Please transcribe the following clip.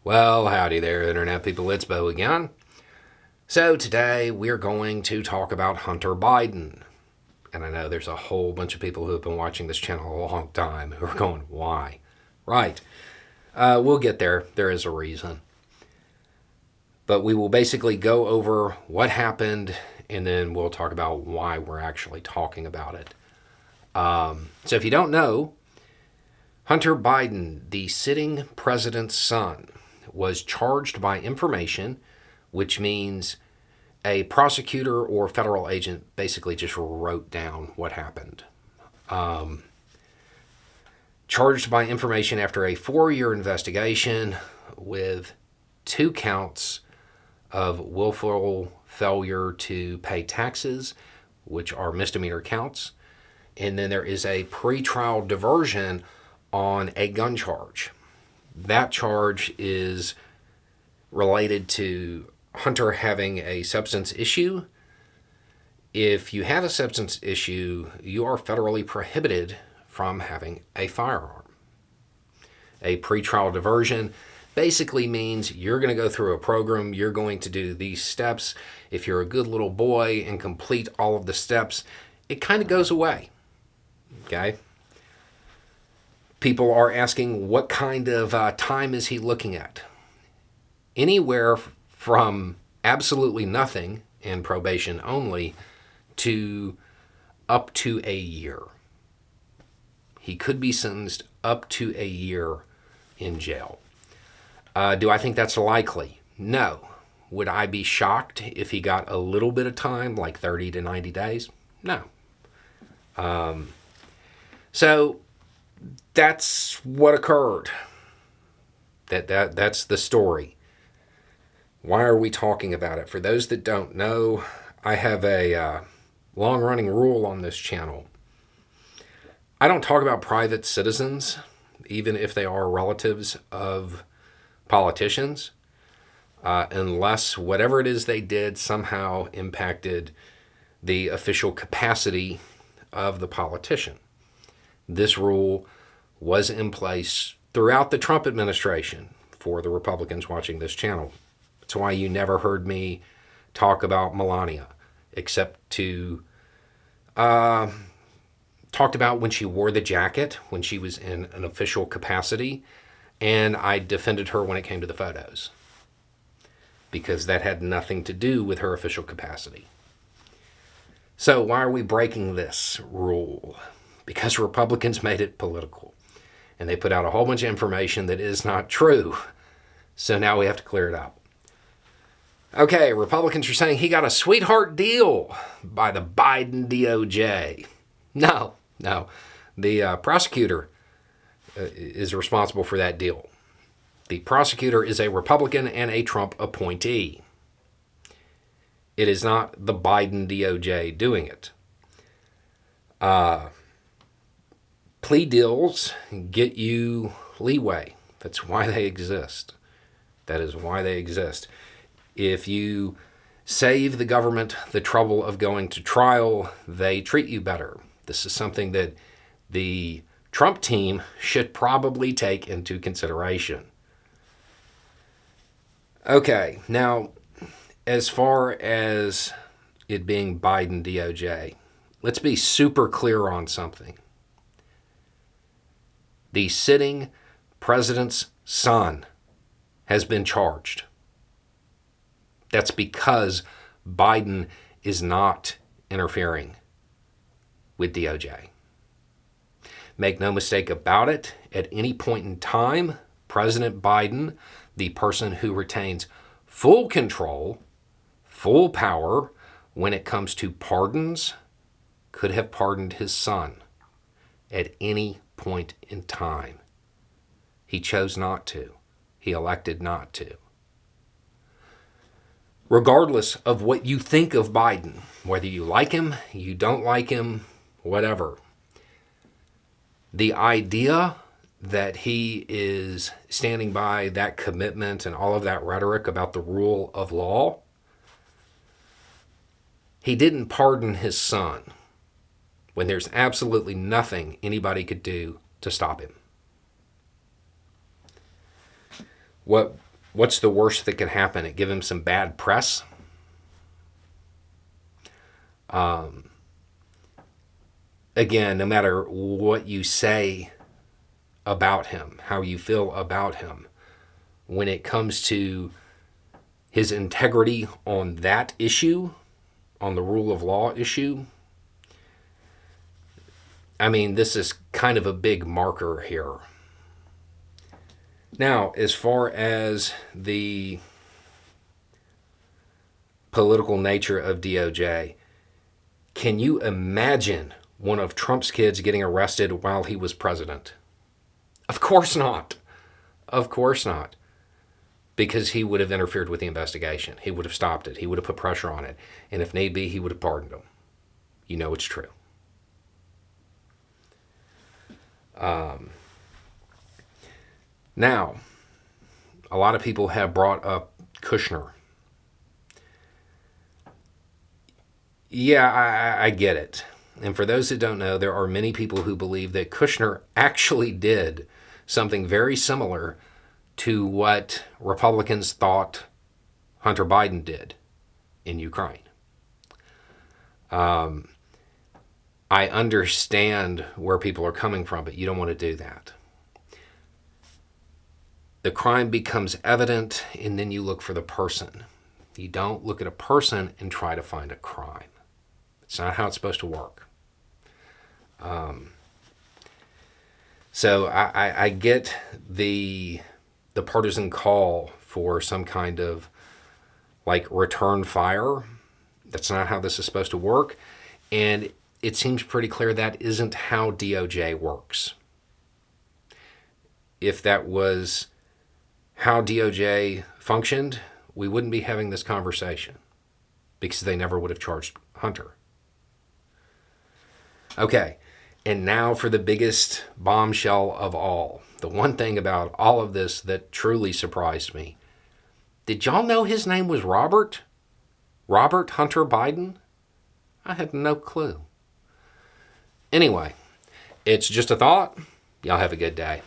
Well, howdy there, Internet people. It's Bo again. So, today we're going to talk about Hunter Biden. And I know there's a whole bunch of people who have been watching this channel a long time who are going, why? Right. We'll get there. There is a reason. But we will basically go over what happened, and then we'll talk about why we're actually talking about it. So, if you don't know, Hunter Biden, the sitting president's son, was charged by information, which means a prosecutor or federal agent basically just wrote down what happened. Charged by information after a 4-year investigation with 2 counts of willful failure to pay taxes, which are misdemeanor counts. And then there is a pretrial diversion on a gun charge. That charge is related to Hunter having a substance issue. If you have a substance issue, you are federally prohibited from having a firearm. A pretrial diversion basically means you're going to go through a program, you're going to do these steps. If you're a good little boy and complete all of the steps, it kind of goes away. Okay? People are asking, what kind of time is he looking at? Anywhere from absolutely nothing and probation only to up to a year. He could be sentenced up to a year in jail. Do I think that's likely? No. Would I be shocked if he got a little bit of time, like 30 to 90 days? No. So that's what occurred. That's the story. Why are we talking about it? For those that don't know, I have a long-running rule on this channel. I don't talk about private citizens, even if they are relatives of politicians, unless whatever it is they did somehow impacted the official capacity of the politician. This rule was in place throughout the Trump administration for the Republicans watching this channel. That's why you never heard me talk about Melania, except to talked about when she wore the jacket, when she was in an official capacity, and I defended her when it came to the photos, because that had nothing to do with her official capacity. So why are we breaking this rule? Because Republicans made it political. And they put out a whole bunch of information that is not true. So now we have to clear it up. Okay, Republicans are saying he got a sweetheart deal by the Biden DOJ. No. The prosecutor is responsible for that deal. The prosecutor is a Republican and a Trump appointee. It is not the Biden DOJ doing it. Plea deals get you leeway. That's why they exist. That is why they exist. If you save the government the trouble of going to trial, they treat you better. This is something that the Trump team should probably take into consideration. Okay, now, as far as it being Biden DOJ, let's be super clear on something. The sitting president's son has been charged. That's because Biden is not interfering with DOJ. Make no mistake about it, at any point in time, President Biden, the person who retains full control, full power when it comes to pardons, could have pardoned his son at any point in time. He chose not to. He elected not to. Regardless of what you think of Biden, whether you like him, you don't like him, whatever, the idea that he is standing by that commitment and all of that rhetoric about the rule of law, he didn't pardon his son when there's absolutely nothing anybody could do to stop him. What What's the worst that could happen? It give him some bad press? Again, no matter what you say about him, how you feel about him, when it comes to his integrity on that issue, on the rule of law issue, I mean, this is kind of a big marker here. Now, as far as the political nature of DOJ, can you imagine one of Trump's kids getting arrested while he was president? Of course not. Of course not. Because he would have interfered with the investigation. He would have stopped it. He would have put pressure on it. And if need be, he would have pardoned him. You know it's true. Now, a lot of people have brought up Kushner. Yeah, I get it. And for those that don't know, there are many people who believe that Kushner actually did something very similar to what Republicans thought Hunter Biden did in Ukraine. I understand where people are coming from, but you don't want to do that. The crime becomes evident, and then you look for the person. You don't look at a person and try to find a crime. It's not how it's supposed to work. So I get the partisan call for some kind of like return fire. That's not how this is supposed to work. And it seems pretty clear that isn't how DOJ works. If that was how DOJ functioned, we wouldn't be having this conversation because they never would have charged Hunter. Okay, and now for the biggest bombshell of all. The one thing about all of this that truly surprised me. Did y'all know his name was Robert? Robert Hunter Biden? I had no clue. Anyway, it's just a thought. Y'all have a good day.